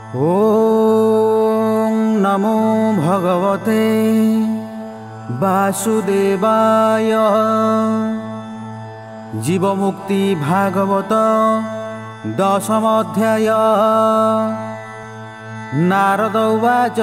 ओम नमो भगवते वासुदेवाय। जीवमुक्ति भागवत दशम अध्याय। नारद उवाच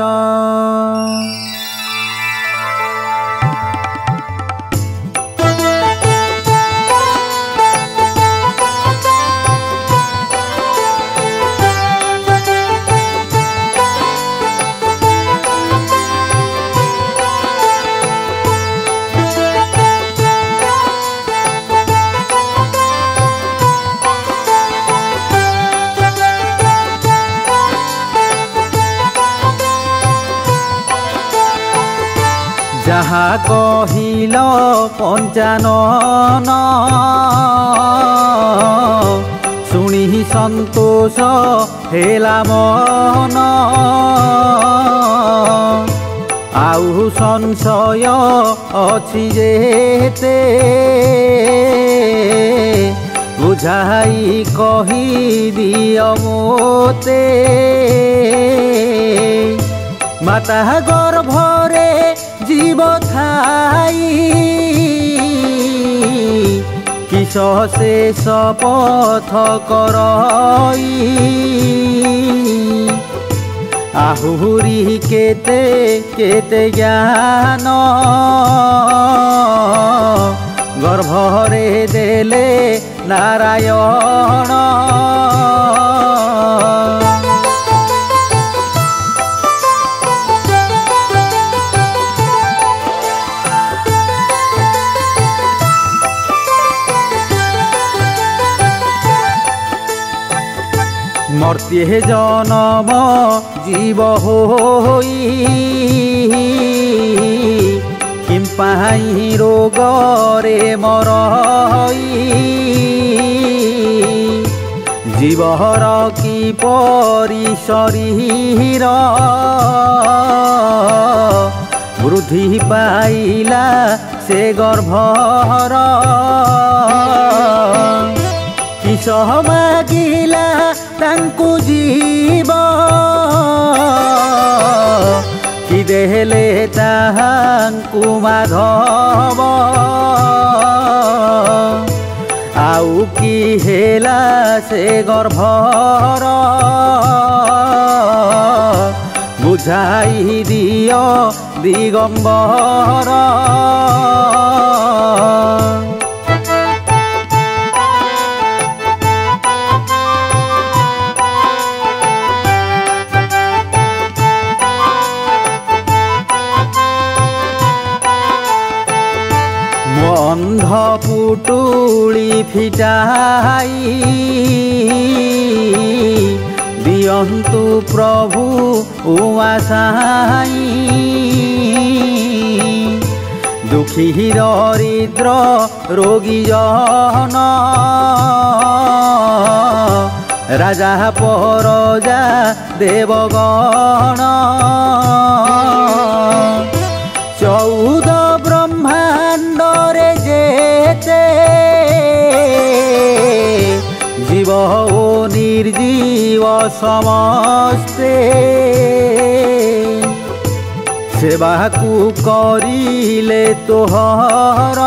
जहा कहिल पंचानन शुणी संतोष हेला मन। आउ संशय अछि जेते बुझाई कहि दिय मोते। माता गर्भरे जीव थाई किस शेष पथ करई। आहुरी केते केते ज्ञान गर्भरे देले नारायण। मर्त्ये जनम जीव होई किंपाई रोग रे मरई। जीवहर की परि शरीर वृद्धि पाइला से गर्भर। किस मागिला तांकु जीव कि देले तांकु माधव। आउ कि हेला से गर्भर बुझाई दियो दिगंबर। अंध पुटुली फिटाई दियंतु प्रभु उआसाई। दुखी दरिद्र रोगी जन राजा परजा देवगण। 14 ब्रह्मांड रे जेते जीव ओ निर्जीव समस्ते सेवा को करिले तोहर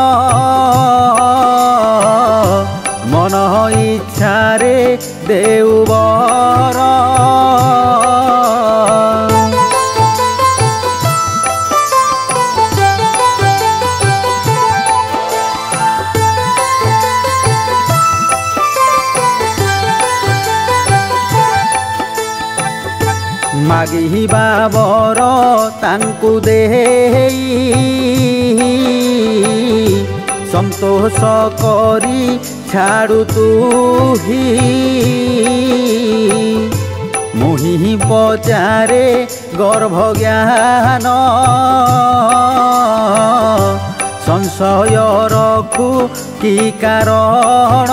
मन इच्छा रे देउबर। मागिबा बर तांकु देई संतोष करी छाड़ू तुही। मुहि पचारे गर्भ ज्ञान संशय रखु की कारण।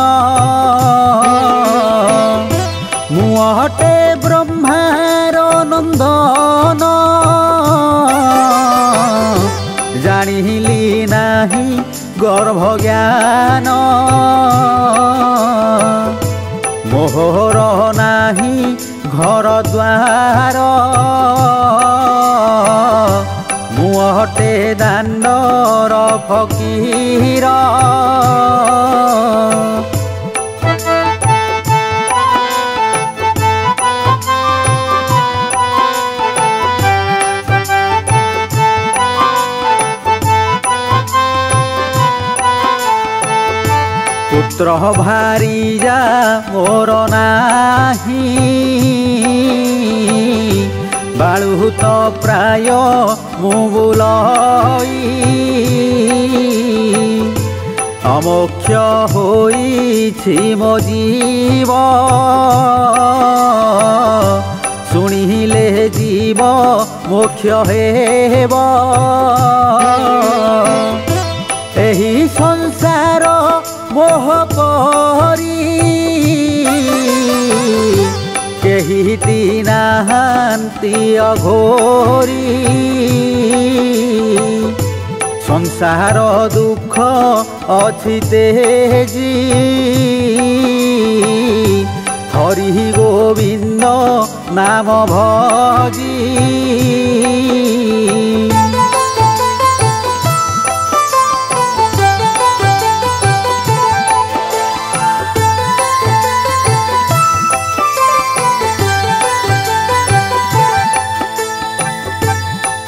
मुहटे ब्रह्मार नंदन जानिली नाही गर्भ ज्ञान। मोहर नाही घर द्वार मुहटे दांडर फकीर पुत्र भारी जा मोर नाही बाळु तो प्राय मुबुलई अमोक्ष होईछि मो जीव शुणिले जीव मोक्ष हेब एही संसार मोह परी केही दीनाहांती अघोरी संसार दुख अछि तेजी हरि गोविंद नाम भजी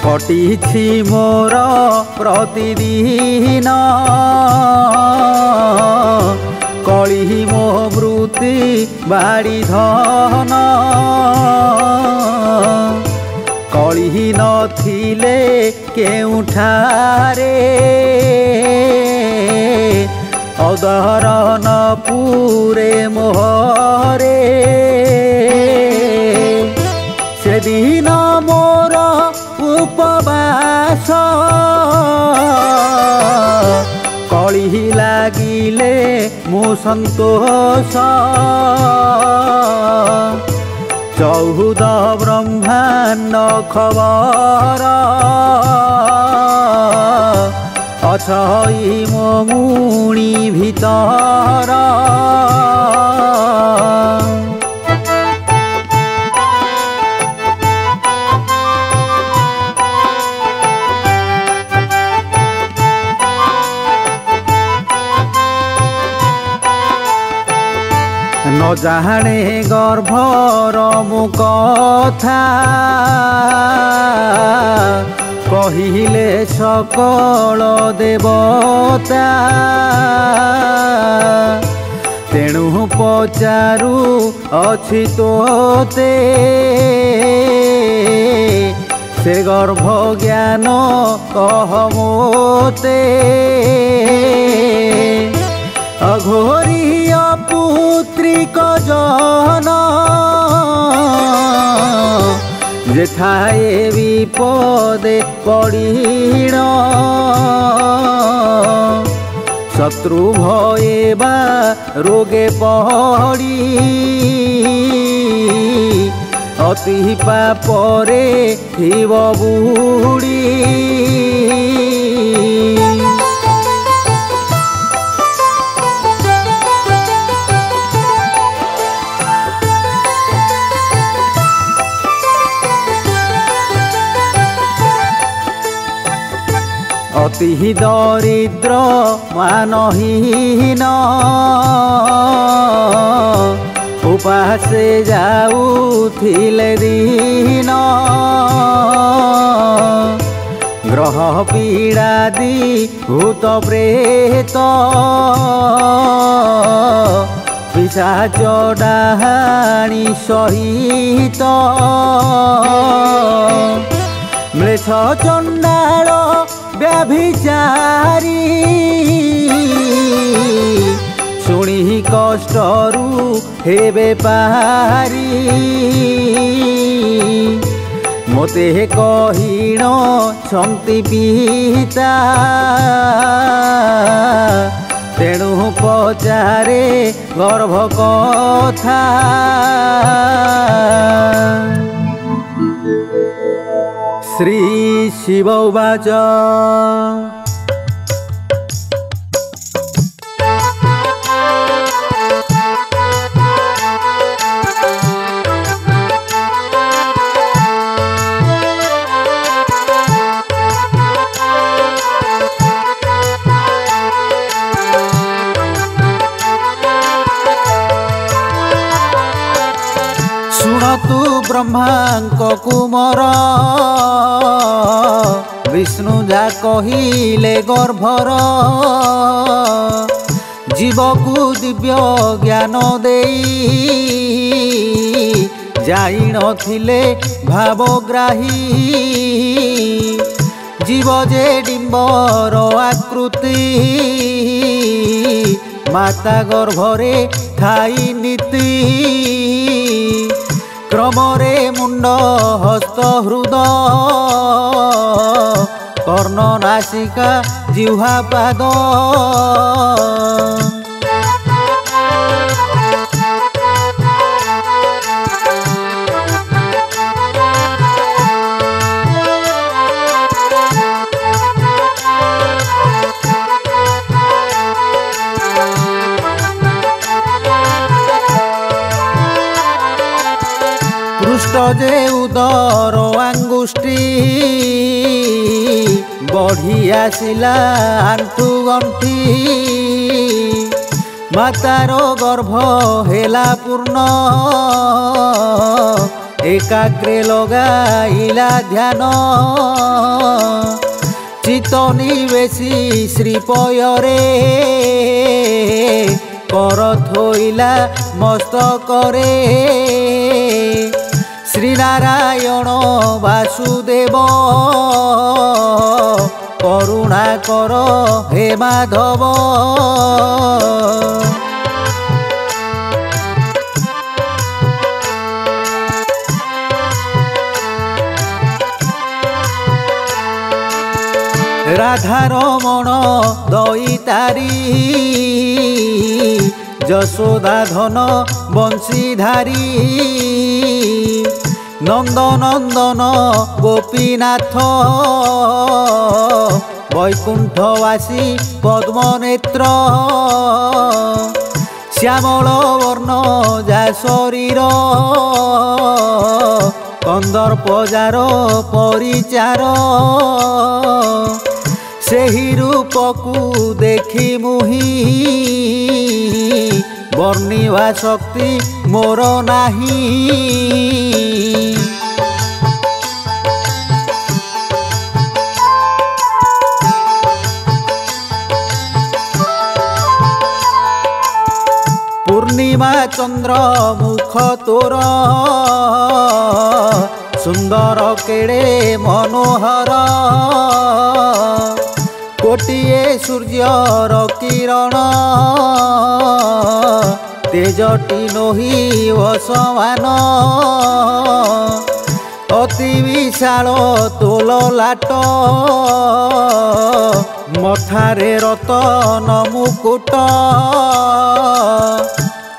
कटिछि मोर प्रतिदिन कली मो वृत्ति बाड़ी धन कली नथिले केउठारे अदहरन पूरे मोहरे से दिन मोर उपवास कली लागिले मु संतोष 14 ब्रह्मांड खबर अछई मो मुनि भितर न जाने गर्भर मु कथा कहिले सकल देवता तेणु पचारू अछि तोते से गर्भ ज्ञान कह मोते अघोरी पुत्रिक जन जेठाए विपदे पड़ीण शत्रु भये बा रोगे पड़ी अति पापरे थिव बुड़ी अति दरिद्र मानहीन उपासे जाऊथिले दिन ग्रह पीड़ादि भूत प्रेत पिशाच डाहाणी सहित म्लेच्छ चंडाल व्याभिचारी शुणी कष्टरू हेबे पारी मोते कहिण छंती पिता तेणु पचारे गर्भ कथा श्री शिव उवाच ଶୁଣତୁ ବ୍ରହ୍ମାଙ୍କ କୁମର ବିଷ୍ଣୁ ଯା କହିଲେ ଗର୍ଭର ଜୀବକୁ ଦିବ୍ୟ ଜ୍ଞାନ ଦେଇ ଯାଇନଥିଲେ ଭାବଗ୍ରାହୀ ଜୀବ ଯେ ଡିମ୍ବର ଆକୃତି ମାତା ଗର୍ଭରେ ଥାଇ ନୀତି କ୍ରମରେ ମୁଣ୍ଡ ହସ୍ତ ହୃଦ କର୍ଣ୍ଣ ନାସିକା ଜିହ୍ୱା ପାଦ ପୃଷ୍ଠ ଯେ ଉଦର ଆଙ୍ଗୁଷ୍ଠି ବଢ଼ି ଆସିଲା ଆଣ୍ଠୁ ଗଣ୍ଠି ମାତାର ଗର୍ଭ ହେଲା ପୂର୍ଣ୍ଣ ଏକାଗ୍ରେ ଲଗାଇଲା ଧ୍ୟାନ ଚିତ୍ତ ନିବେଶୀ ଶ୍ରୀପୟରେ କର ଥୋଇଲା ମସ୍ତକରେ ଶ୍ରୀନାରାୟଣ ବାସୁଦେବ କରୁଣା କର ହେ ମାଧବ ରାଧାରମଣ ଦଇତାରୀ ଯଶୋଦା ଧନ ବଂଶୀଧାରୀ ନନ୍ଦନନ୍ଦନ ଗୋପୀନାଥ ବୈକୁଣ୍ଠବାସୀ ପଦ୍ମନେତ୍ର ଶ୍ୟାମଳ ବର୍ଣ୍ଣ ଯା ଶରୀର କନ୍ଦର୍ପଜାର ପରିଚାର ସେହି ରୂପକୁ ଦେଖି ମୁହିଁ ବର୍ଣ୍ଣିବା ଶକ୍ତି ମୋର ନାହିଁ ପୂର୍ଣ୍ଣିମା ଚନ୍ଦ୍ର ମୁଖ ତୋର ସୁନ୍ଦର କେଡ଼େ ମନୋହର କୋଟିଏ ସୂର୍ଯ୍ୟର କିରଣ ତେଜଟି ନୋହିବ ସମାନ ଅତି ବିଶାଳ ତୋଲ ଲାଟ ମଥାରେ ରତନ ମୁକୁଟ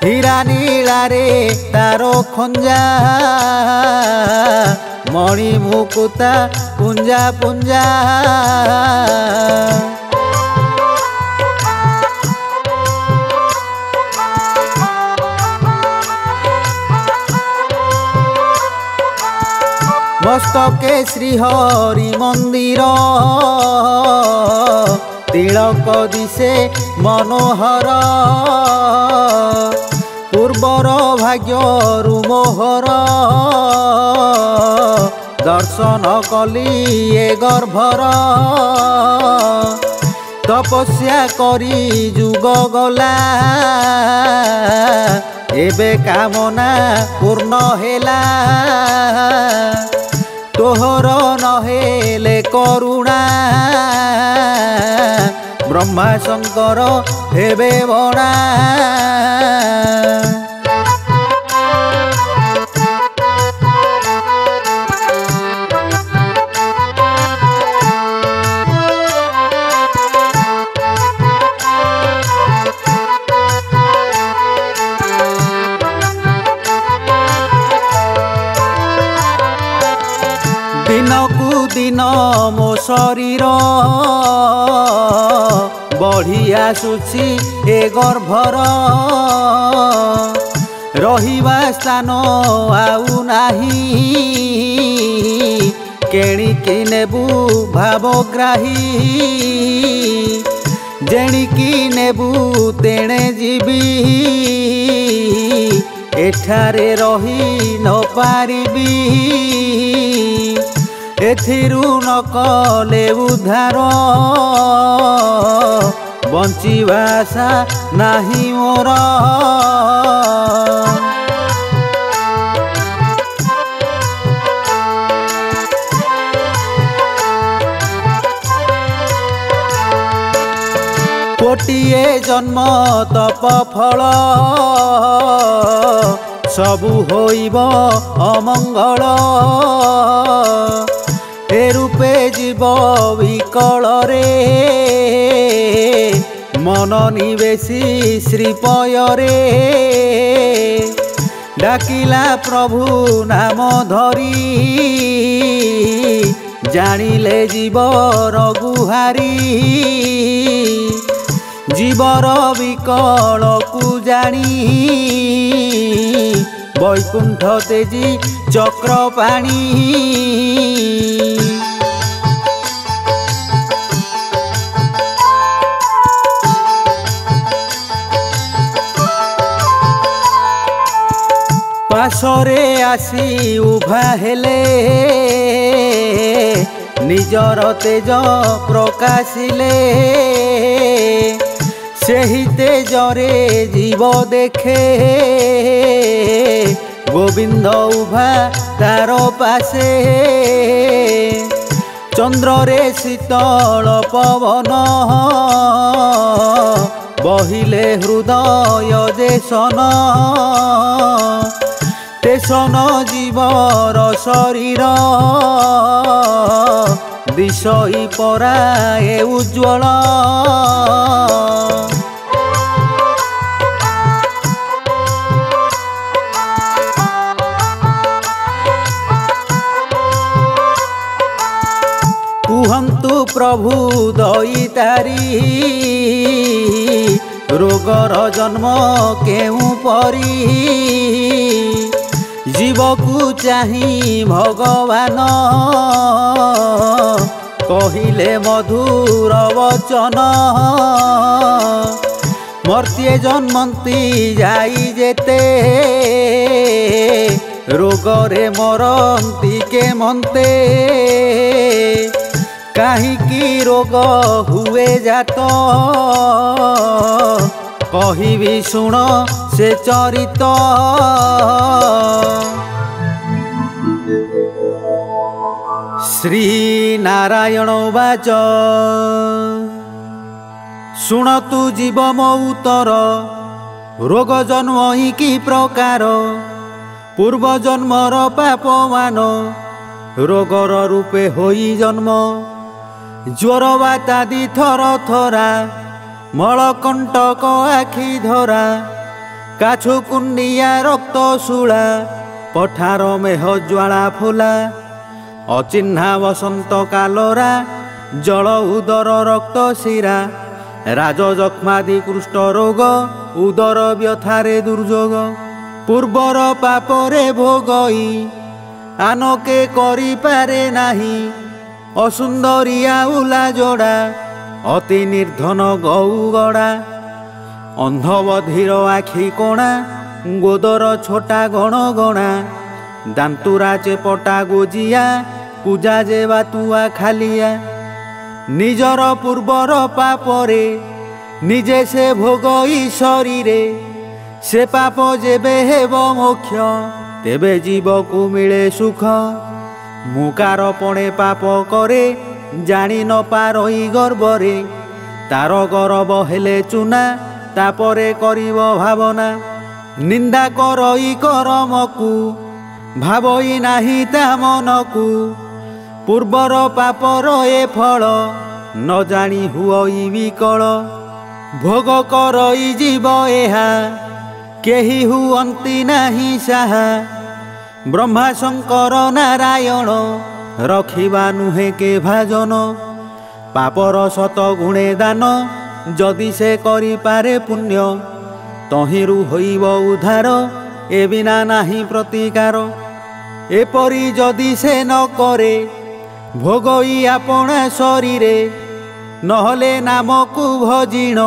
ହୀରା ନୀଳାରେ ତାର ଖଞ୍ଜା ମଣି ମୁକୁତା ପୁଞ୍ଜା ପୁଞ୍ଜା ମସ୍ତକେ ଶ୍ରୀହରି ମନ୍ଦିର ତିଳକ ଦିଶେ ମନୋହର ପୂର୍ବର ଭାଗ୍ୟରୁ ମୋହର ଦର୍ଶନ କଲି ଏ ଗର୍ଭର ତପସ୍ୟା କରି ଯୁଗ ଗଲା ଏବେ କାମନା ପୂର୍ଣ୍ଣ ହେଲା ତୋହର ନହେଲେ କରୁଣା ବ୍ରହ୍ମା ଶଙ୍କର ହେବେ ବଣା ଦିନକୁ ଦିନ ମୋ ଶରୀର ବଢ଼ି ଆସୁଛି ଏ ଗର୍ଭର ରହିବା ସ୍ଥାନ ଆଉ ନାହିଁ କେଣିକି ନେବୁ ଭାବଗ୍ରାହୀ ଯେଣିକି ନେବୁ ତେଣେ ଯିବି ଏଠାରେ ରହି ନ ପାରିବି ଏଥିରୁ ନ କଲେ ଉଦ୍ଧାର ବଞ୍ଚିବା ଆଶା ନାହିଁ ମୋର ଗୋଟିଏ ଜନ୍ମ ତପ ଫଳ ସବୁ ହୋଇବ ଅମଙ୍ଗଳ ଏ ରୂପେ ଯିବ ବିକଳରେ ମନ ନିବେଶୀ ଶ୍ରୀପୟରେ ଡାକିଲା ପ୍ରଭୁ ନାମ ଧରି ଜାଣିଲେ ଜୀବର ଗୁହାରି ଜୀବର ବିକଳକୁ ଜାଣି ବୈକୁଣ୍ଠ ତେଜି ଚକ୍ର ପାଣି ପାଶରେ ଆସି ଉଭା ହେଲେ ନିଜର ତେଜ ପ୍ରକାଶିଲେ ସେହି ତେଜରେ ଜୀବ ଦେଖେ ଗୋବିନ୍ଦ ଉଭା ତାର ପାଶେ ଚନ୍ଦ୍ରରେ ଶୀତଳ ପବନ ବହିଲେ ହୃଦୟ ଦେଶନ ତେସନ ଜୀବର ଶରୀର ଦିଶଇ ପରାଏ ଉଜ୍ଜ୍ୱଳ କୁହନ୍ତୁ ପ୍ରଭୁ ଦଇତାରି ରୋଗର ଜନ୍ମ କେଉଁ ପରି ଜୀବକୁ ଚାହିଁ ଭଗବାନ କହିଲେ ମଧୁର ବଚନ ମର୍ତ୍ତ୍ୟ ଜନ୍ମନ୍ତି ଯାଇ ଯେତେ ରୋଗରେ ମରନ୍ତି କେମନ୍ତେ କାହିଁକି ରୋଗ ହୁଏ ଜାତ କହିବି ଶୁଣ ସେ ଚରିତ ଶ୍ରୀ ନାରାୟଣ ବାଚ ଶୁଣତୁ ଜୀବ ମୋ ଉତ୍ତର ରୋଗ ଜନ୍ମ ହିଁ କି ପ୍ରକାର ପୂର୍ବ ଜନ୍ମର ପାପମାନ ରୋଗର ରୂପେ ହୋଇ ଜନ୍ମ ଜ୍ୱର ବାତାଦି ଥର ଥରା ମଳକଣ୍ଟକ ଆଖି ଧରା କାଛୁ କୁଣ୍ଡିଆ ରକ୍ତ ଶୂଳା ପଠାର ମେହ ଜ୍ୱାଳା ଫୁଲା ଅଚିହ୍ନା ବସନ୍ତ କାଲରା ଜଳ ଉଦର ରକ୍ତ ଶିରା ରାଜ ଯକ୍ଷ୍ମାଦି କୁଷ୍ଠ ରୋଗ ଉଦର ବ୍ୟଥାରେ ଦୁର୍ଯୋଗ ପୂର୍ବର ପାପରେ ଭୋଗଇ ଆନକେ କରିପାରେ ନାହିଁ ଅସୁନ୍ଦରିଆ ଉଲା ଯୋଡ଼ା ଅତି ନିର୍ଧନ ଗୌଗଡ଼ା ଅନ୍ଧବଧିର ଆଖି କୋଣା ଗୋଦର ଛୋଟା ଗଣ ଗଣା ଦାନ୍ତୁରା ଚେପଟା ଗୋଜିଆ ପୂଜା ଯେ ବାତୁଆ ଖାଲିଆ ନିଜର ପୂର୍ବର ପାପରେ ନିଜେ ସେ ଭୋଗଇ ଶରୀରେ ସେ ପାପ ଯେବେ ହେବ ମୋକ୍ଷ ତେବେ ଜୀବକୁ ମିଳେ ସୁଖ ମୁକାର ପଣେ ପାପ କରେ ଜାଣି ନ ପାରଇ ଗର୍ବରେ ତାର ଗରବ ହେଲେ ଚୁନା ତାପରେ କରିବ ଭାବନା ନିନ୍ଦା କରଇ କରମକୁ ଭାବଇ ନାହିଁ ତା ମନକୁ ପୂର୍ବର ପାପର ଏ ଫଳ ନ ଜାଣି ହୁଅଇ ବିକଳ ଭୋଗ କରଇ ଯିବ ଏହା କେହି ହୁଅନ୍ତି ନାହିଁ ସାହା ବ୍ରହ୍ମା ଶଙ୍କର ନାରାୟଣ ରଖିବା ନୁହେଁ କେ ଭାଜନ ପାପର ଶତ ଗୁଣେ ଦାନ ଯଦି ସେ କରିପାରେ ପୁଣ୍ୟ ତହିଁରୁ ହୋଇବ ଉଦ୍ଧାର ଏ ବିନା ନାହିଁ ପ୍ରତିକାର ଏପରି ଯଦି ସେ ନ କରେ ଭୋଗଇ ଆପଣା ଶରୀରେ ନହେଲେ ନାମକୁ ଭଜିଣ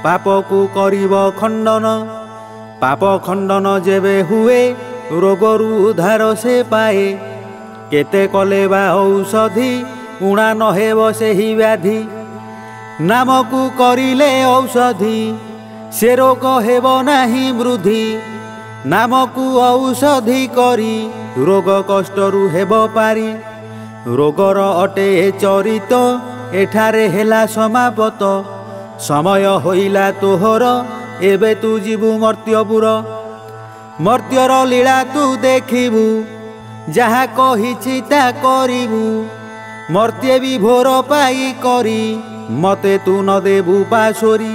ପାପକୁ କରିବ ଖଣ୍ଡନ पाप खंडन जेबे हुए रोगरू उद्धार से पाए केते कले बा औषधि उणा नहेब सेहि व्याधि नाम को करिले औषधि से रोग हेब नाही वृद्धि नाम को औषधि करी रोग कष्टरू हेब पारी रोगर अटे चरित एठारे हेला समापत समय होइला तोहर एबे तू जीवु मर्त्यपुर मर्त्यर लीला तू देखिबु जहा कहिछि ता करिबु मर्त्य विभोर पाई करी मते तू न देबु पाशोरी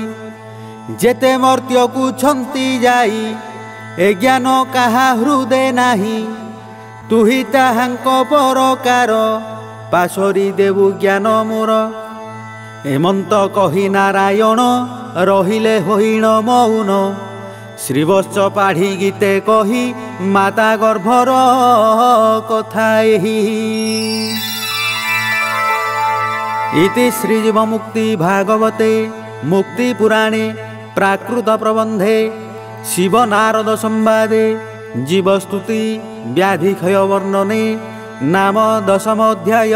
जेते मर्त्य को छंती जाई ए ज्ञान काहा हृदय नाही तू ही ताहांक परकार पाशोरी देबु ज्ञान मोर हेमंत कही नारायण रहिले होइण मौन श्रीवत्स पाढ़ी गीते कही माता गर्भर कथा एही इति श्रीजीवमुक्ति भागवते मुक्ति पुराणे प्राकृत प्रबंधे शिव नारद संवादे जीवस्तुति व्याधिक्षय वर्णने नाम 10 अध्याय।